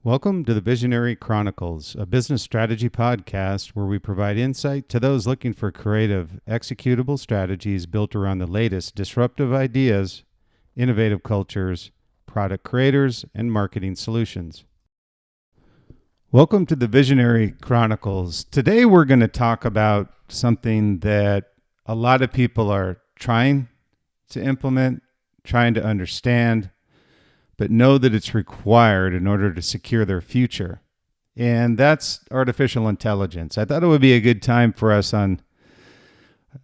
Welcome to the Visionary Chronicles, a business strategy podcast where we provide insight to those looking for creative, executable strategies built around the latest disruptive ideas, innovative cultures, product creators, and marketing solutions. Welcome to the Visionary Chronicles. Today we're going to talk about something that a lot of people are trying to implement, trying to understand, but know that it's required in order to secure their future. And that's artificial intelligence. I thought it would be a good time for us on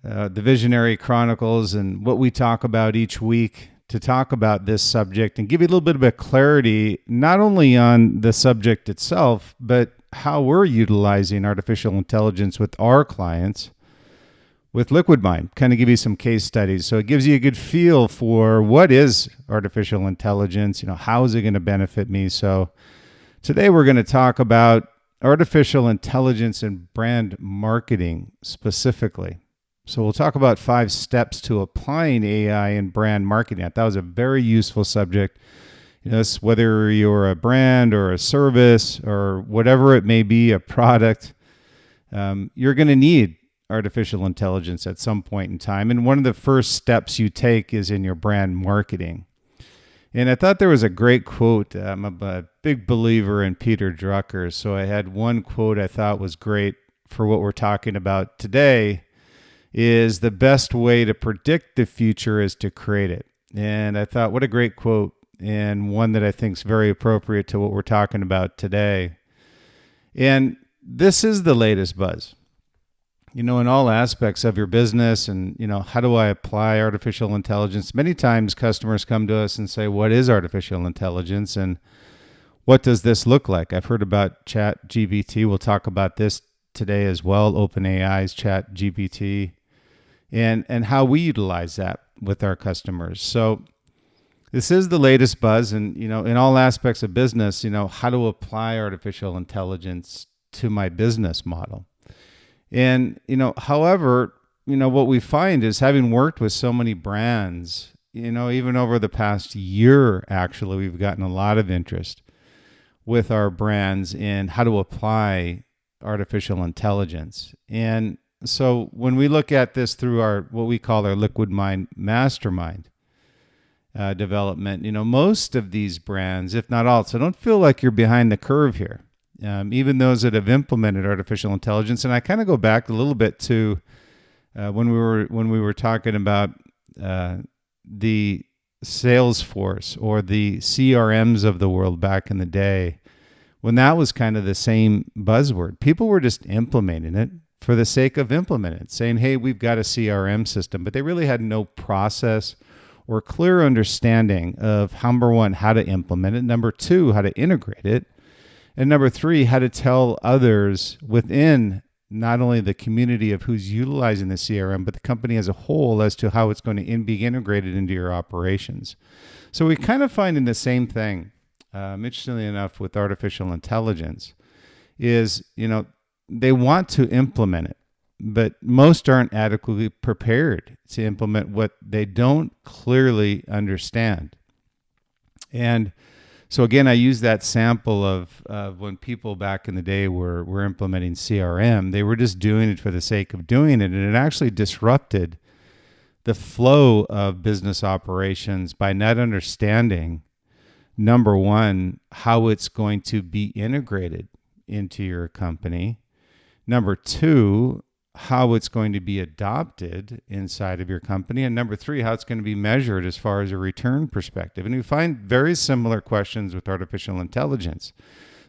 the Visionary Chronicles and what we talk about each week to talk about this subject and give you a little bit of a clarity, not only on the subject itself, but how we're utilizing artificial intelligence with our clients with LiquidMind, kind of give you some case studies. So it gives you a good feel for what is artificial intelligence, how is it going to benefit me? So today we're going to talk about artificial intelligence and brand marketing specifically. So we'll talk about 5 steps to applying AI in brand marketing. I thought that was a very useful subject. Whether you're a brand or a service or whatever it may be, a product, you're going to need artificial intelligence at some point in time. And one of the first steps you take is in your brand marketing. And I thought there was a great quote. I'm a big believer in Peter Drucker. So I had one quote I thought was great for what we're talking about today is the best way to predict the future is to create it. And I thought, what a great quote, and one that I think is very appropriate to what we're talking about today. And this is the latest buzz. In all aspects of your business and, how do I apply artificial intelligence? Many times customers come to us and say, what is artificial intelligence and what does this look like? I've heard about ChatGPT. We'll talk about this today as well, OpenAI's ChatGPT, and how we utilize that with our customers. So this is the latest buzz and, in all aspects of business, how to apply artificial intelligence to my business model. And, however, what we find is having worked with so many brands, even over the past year, actually, we've gotten a lot of interest with our brands in how to apply artificial intelligence. And so when we look at this through what we call our LiquidMind mastermind development, most of these brands, if not all, so don't feel like you're behind the curve here. Even those that have implemented artificial intelligence, and I kind of go back a little bit to when we were talking about the Salesforce or the CRMs of the world back in the day, when that was kind of the same buzzword. People were just implementing it for the sake of implementing it, saying, "Hey, we've got a CRM system," but they really had no process or clear understanding of number one, how to implement it, number two, how to integrate it. And number 3, how to tell others within not only the community of who's utilizing the CRM, but the company as a whole as to how it's going to be integrated into your operations. So we kind of finding the same thing, interestingly enough, with artificial intelligence is, they want to implement it, but most aren't adequately prepared to implement what they don't clearly understand. And so again, I use that sample of when people back in the day were implementing CRM. They were just doing it for the sake of doing it, and it actually disrupted the flow of business operations by not understanding, number one, how it's going to be integrated into your company. Number 2, how it's going to be adopted inside of your company. And number 3, how it's going to be measured as far as a return perspective. And we find very similar questions with artificial intelligence.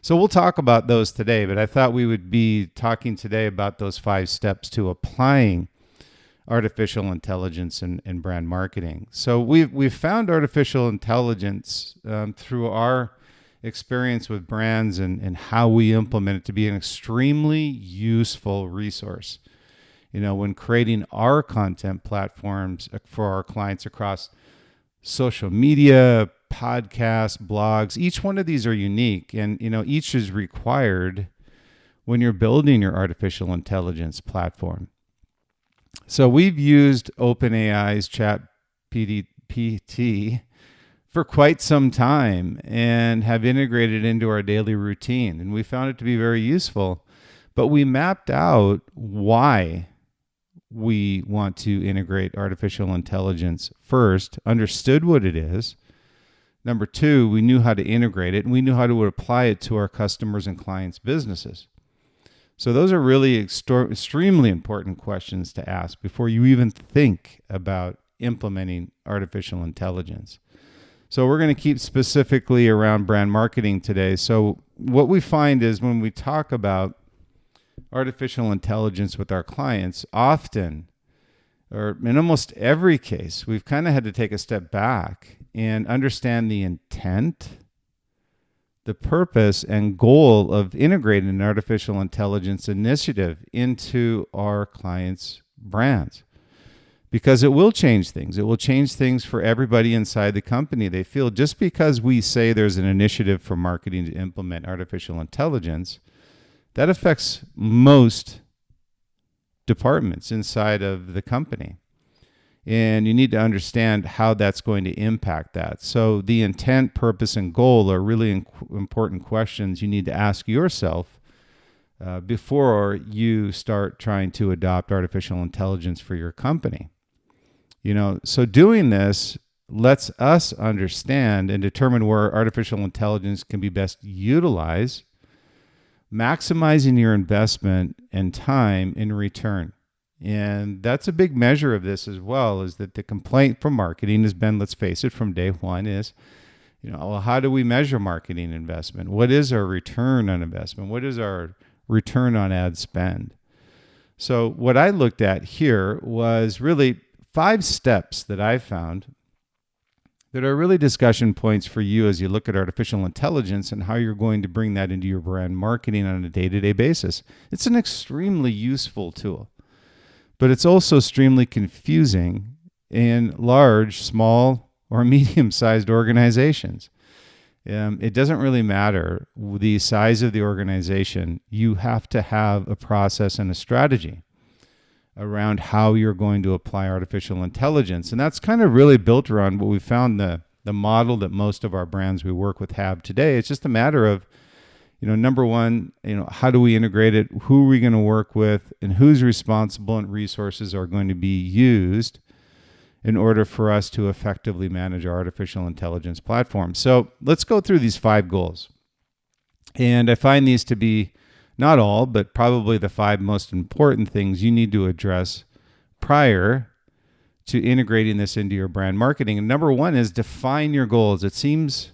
So we'll talk about those today, but I thought we would be talking today about those 5 steps to applying artificial intelligence in brand marketing. So we've found artificial intelligence through our experience with brands and how we implement it to be an extremely useful resource. When creating our content platforms for our clients across social media, podcasts, blogs, each one of these are unique and, each is required when you're building your artificial intelligence platform. So we've used OpenAI's ChatGPT for quite some time and have integrated into our daily routine. And we found it to be very useful. But we mapped out why we want to integrate artificial intelligence first, understood what it is. Number two, we knew how to integrate it, and we knew how to apply it to our customers' and clients' businesses. So those are really extremely important questions to ask before you even think about implementing artificial intelligence. So we're going to keep specifically around brand marketing today. So what we find is when we talk about artificial intelligence with our clients, often, or in almost every case, we've kind of had to take a step back and understand the intent, the purpose, and goal of integrating an artificial intelligence initiative into our clients' brands. Because it will change things. It will change things for everybody inside the company. They feel just because we say there's an initiative for marketing to implement artificial intelligence, that affects most departments inside of the company. And you need to understand how that's going to impact that. So the intent, purpose, and goal are really important questions you need to ask yourself before you start trying to adopt artificial intelligence for your company. So doing this lets us understand and determine where artificial intelligence can be best utilized, maximizing your investment and time in return. And that's a big measure of this as well, is that the complaint from marketing has been, let's face it, from day one is, well, how do we measure marketing investment? What is our return on investment? What is our return on ad spend? So what I looked at here was really 5 steps that I found that are really discussion points for you as you look at artificial intelligence and how you're going to bring that into your brand marketing on a day-to-day basis. It's an extremely useful tool, but it's also extremely confusing in large, small, or medium-sized organizations. It doesn't really matter the size of the organization. You have to have a process and a strategy around how you're going to apply artificial intelligence. And that's kind of really built around what we found the model that most of our brands we work with have today. It's just a matter of, number one, how do we integrate it? Who are we going to work with? And who's responsible and resources are going to be used in order for us to effectively manage our artificial intelligence platform? So let's go through these 5 goals. And I find these to be not all, but probably the 5 most important things you need to address prior to integrating this into your brand marketing. And number 1 is define your goals. It seems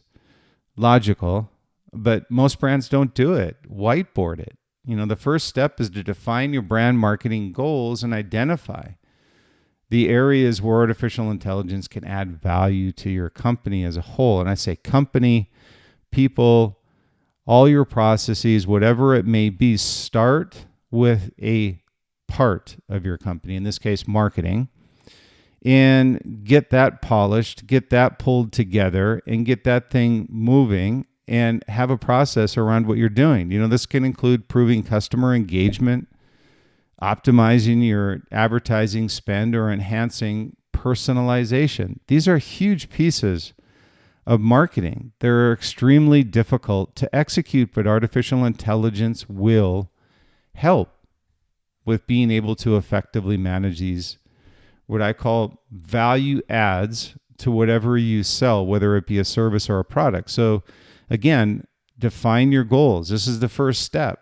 logical, but most brands don't do it. Whiteboard it. The first step is to define your brand marketing goals and identify the areas where artificial intelligence can add value to your company as a whole. And I say company, people, all your processes, whatever it may be, start with a part of your company, in this case, marketing, and get that polished, get that pulled together, and get that thing moving, and have a process around what you're doing. This can include proving customer engagement, optimizing your advertising spend, or enhancing personalization. These are huge pieces of marketing. They're extremely difficult to execute, but artificial intelligence will help with being able to effectively manage these, what I call value adds to whatever you sell, whether it be a service or a product. So again, define your goals. This is the first step.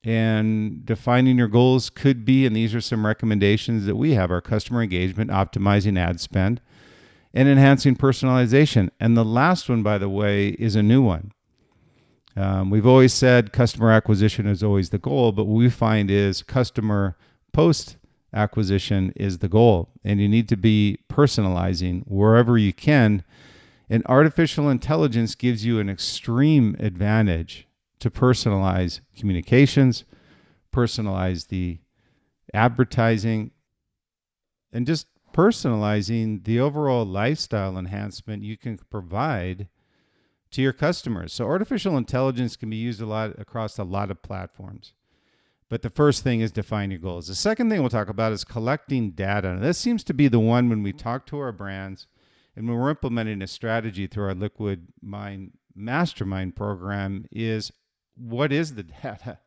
And defining your goals could be, and these are some recommendations that we have, our customer engagement, optimizing ad spend, and enhancing personalization. And the last one, by the way, is a new one. We've always said customer acquisition is always the goal, but what we find is customer post-acquisition is the goal. And you need to be personalizing wherever you can. And artificial intelligence gives you an extreme advantage to personalize communications, personalize the advertising, and just personalizing the overall lifestyle enhancement you can provide to your customers. So artificial intelligence can be used a lot across a lot of platforms. But the first thing is define your goals. The second thing we'll talk about is collecting data. And this seems to be the one when we talk to our brands And when we're implementing a strategy through our LiquidMind mastermind program is, what is the data?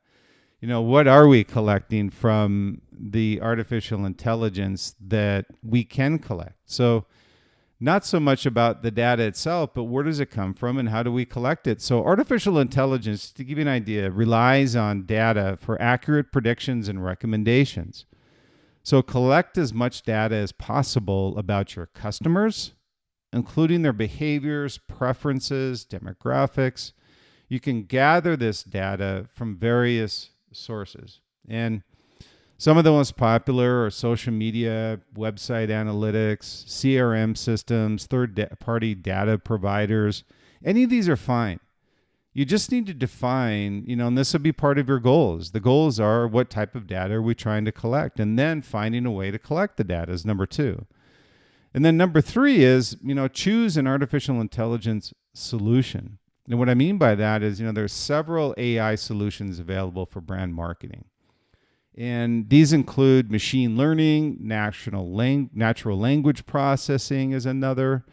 What are we collecting from the artificial intelligence that we can collect? So not so much about the data itself, but where does it come from and how do we collect it? So artificial intelligence, to give you an idea, relies on data for accurate predictions and recommendations. So collect as much data as possible about your customers, including their behaviors, preferences, demographics. You can gather this data from various sources. And some of the most popular are social media, website analytics, CRM systems, third-party data providers. Any of these are fine. You just need to define, and this will be part of your goals. The goals are, what type of data are we trying to collect? And then finding a way to collect the data is number 2. And then number 3 is, choose an artificial intelligence solution. And what I mean by that is, there's several AI solutions available for brand marketing. And these include machine learning, natural language processing is another,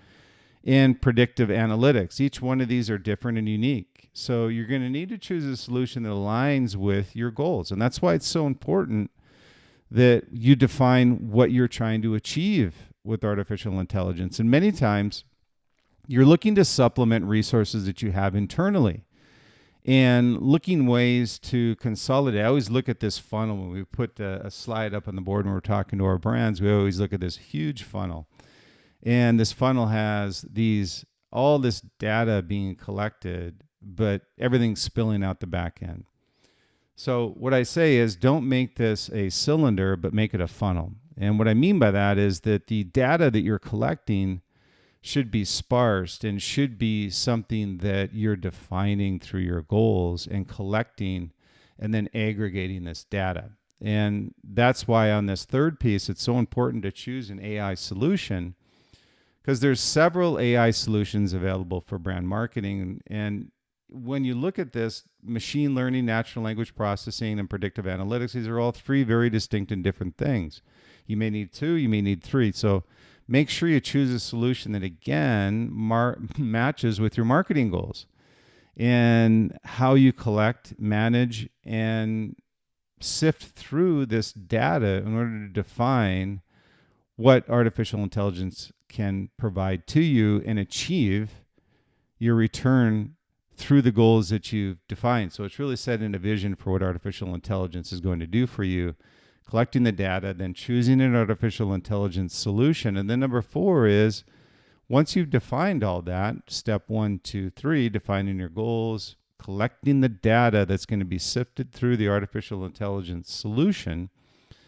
and predictive analytics. Each one of these are different and unique. So you're going to need to choose a solution that aligns with your goals. And that's why it's so important that you define what you're trying to achieve with artificial intelligence. And many times you're looking to supplement resources that you have internally and looking ways to consolidate. I always look at this funnel when we put a slide up on the board when we're talking to our brands. We always look at this huge funnel. And this funnel has all this data being collected, but everything's spilling out the back end. So what I say is, don't make this a cylinder, but make it a funnel. And what I mean by that is that the data that you're collecting should be sparse and should be something that you're defining through your goals and collecting and then aggregating this data. And that's why on this third piece, it's so important to choose an AI solution, because there's several AI solutions available for brand marketing. And when you look at this, machine learning, natural language processing, and predictive analytics, these are all 3 very distinct and different things. You may need 2, you may need 3. So make sure you choose a solution that, again, matches with your marketing goals and how you collect, manage, and sift through this data in order to define what artificial intelligence can provide to you and achieve your return through the goals that you've defined. So it's really setting a vision for what artificial intelligence is going to do for you, collecting the data, then choosing an artificial intelligence solution. And then number 4 is, once you've defined all that, step 1, 2, 3, defining your goals, collecting the data that's going to be sifted through the artificial intelligence solution,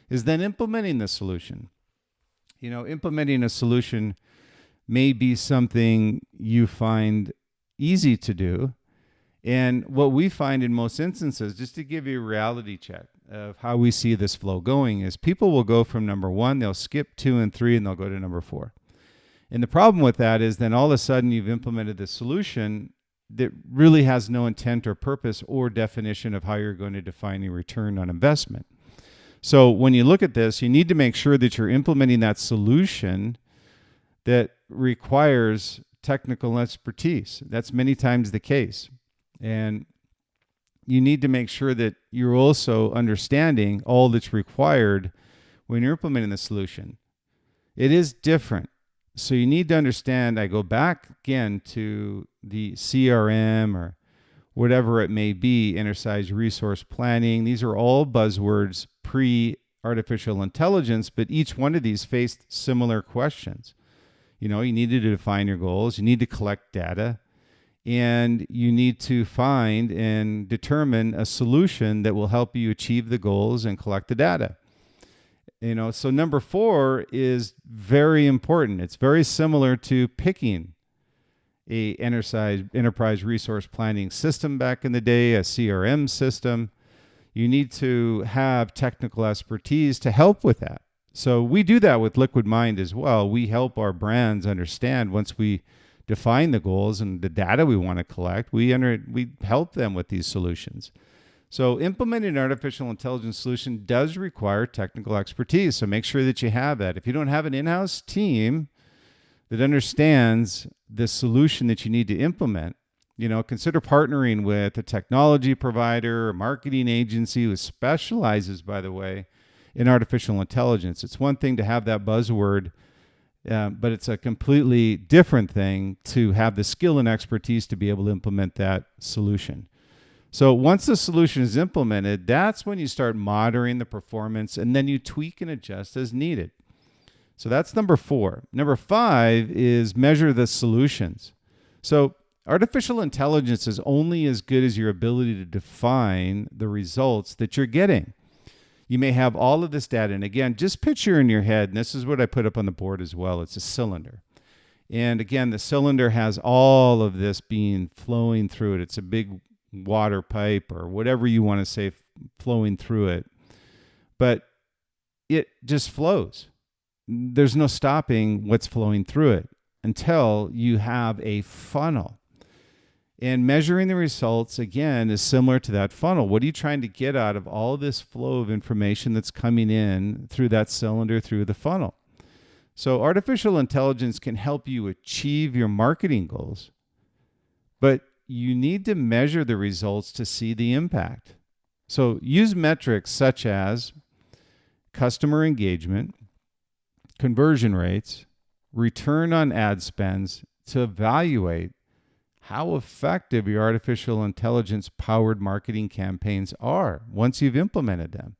is then implementing the solution. Implementing a solution may be something you find easy to do. And what we find in most instances, just to give you a reality check of how we see this flow going, is people will go from number 1, they'll skip 2 and 3, and they'll go to number 4. And the problem with that is then all of a sudden you've implemented the solution that really has no intent or purpose or definition of how you're going to define your return on investment. So when you look at this, you need to make sure that you're implementing that solution that requires technical expertise. That's many times the case. And you need to make sure that you're also understanding all that's required when you're implementing the solution. It is different. So you need to understand, I go back again to the CRM or whatever it may be, enterprise resource planning. These are all buzzwords pre-artificial intelligence, but each one of these faced similar questions. You needed to define your goals, you need to collect data, and you need to find and determine a solution that will help you achieve the goals and collect the data. So number 4 is very important. It's very similar to picking a enterprise resource planning system back in the day, a CRM system. You need to have technical expertise to help with that. So we do that with LiquidMind as well. We help our brands understand, once we define the goals and the data we want to collect, we help them with these solutions. So implementing an artificial intelligence solution does require technical expertise. So make sure that you have that. If you don't have an in-house team that understands the solution that you need to implement. Consider partnering with a technology provider, a marketing agency who specializes, by the way, in artificial intelligence. It's one thing to have that buzzword, but it's a completely different thing to have the skill and expertise to be able to implement that solution. So once the solution is implemented, that's when you start monitoring the performance, and then you tweak and adjust as needed. So that's number 4. Number 5 is measure the solutions. So artificial intelligence is only as good as your ability to define the results that you're getting. You may have all of this data. And again, just picture in your head, and this is what I put up on the board as well. It's a cylinder. And again, the cylinder has all of this being flowing through it. It's a big water pipe or whatever you want to say flowing through it. But it just flows. There's no stopping what's flowing through it until you have a funnel. And measuring the results, again, is similar to that funnel. What are you trying to get out of all this flow of information that's coming in through that cylinder, through the funnel? So artificial intelligence can help you achieve your marketing goals, but you need to measure the results to see the impact. So use metrics such as customer engagement, conversion rates, return on ad spends to evaluate how effective your artificial intelligence powered marketing campaigns are once you've implemented them.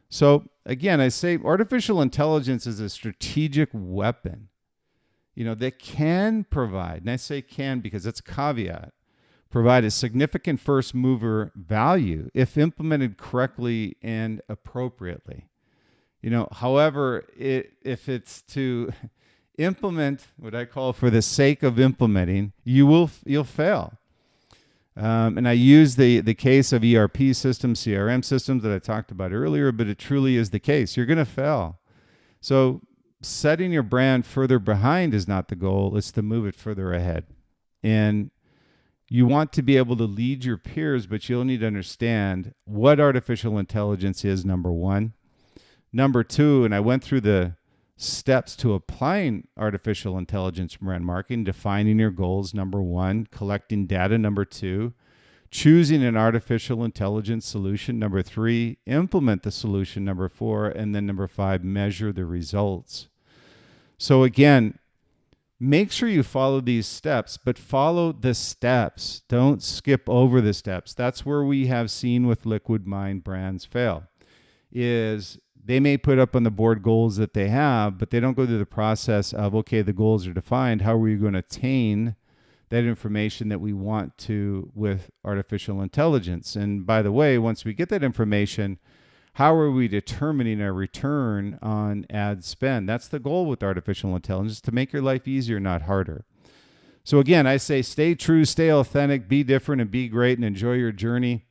So again, I say artificial intelligence is a strategic weapon, that can provide, and I say can because it's a caveat, provide a significant first mover value if implemented correctly and appropriately. However, if it's to implement what I call for the sake of implementing, you'll fail. And I use the case of ERP systems, CRM systems that I talked about earlier, but it truly is the case. You're going to fail. So setting your brand further behind is not the goal. It's to move it further ahead. And you want to be able to lead your peers, but you'll need to understand what artificial intelligence is, number 1. Number 2, and I went through the steps to applying artificial intelligence brand marketing, defining your goals, number 1, collecting data, number 2, choosing an artificial intelligence solution, number 3, implement the solution, number 4, and then number 5, measure the results. So again, make sure you follow these steps, but follow the steps. Don't skip over the steps. That's where we have seen with LiquidMind brands fail, is they may put up on the board goals that they have, but they don't go through the process of, okay, the goals are defined. How are we going to attain that information that we want to with artificial intelligence? And by the way, once we get that information, how are we determining a return on ad spend? That's the goal with artificial intelligence, to make your life easier, not harder. So again, I say stay true, stay authentic, be different, and be great, and enjoy your journey.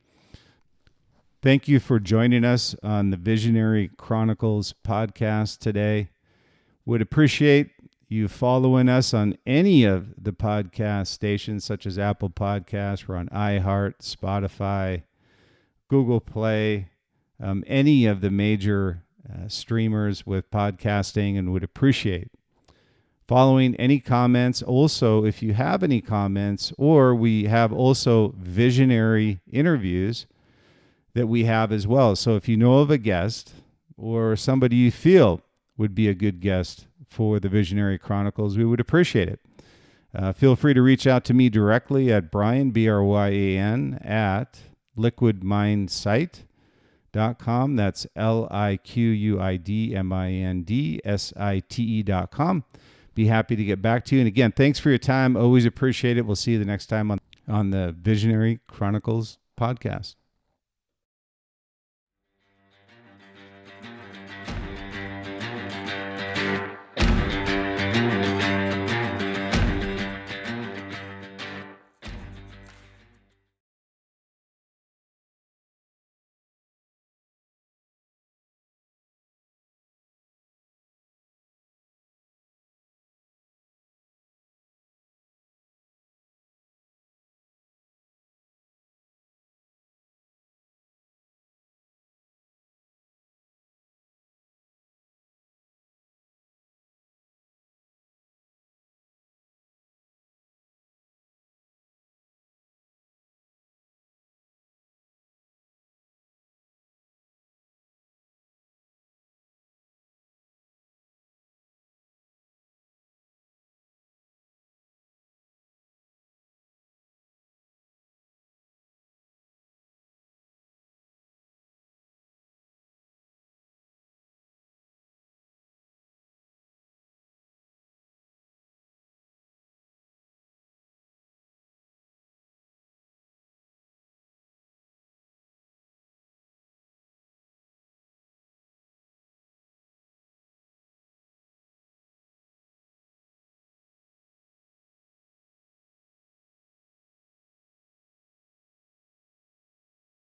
Thank you for joining us on the Visionary Chronicles podcast today. Would appreciate you following us on any of the podcast stations, such as Apple Podcasts. We're on iHeart, Spotify, Google Play, any of the major streamers with podcasting, and would appreciate following any comments. Also, if you have any comments, or we have also visionary interviews that we have as well. So if you know of a guest or somebody you feel would be a good guest for the Visionary Chronicles, we would appreciate it. Feel free to reach out to me directly at Brian, B-R-Y-A-N, at LiquidMindSite.com. That's LiquidMindsite.com. Be happy to get back to you. And again, thanks for your time. Always appreciate it. We'll see you the next time on the Visionary Chronicles podcast.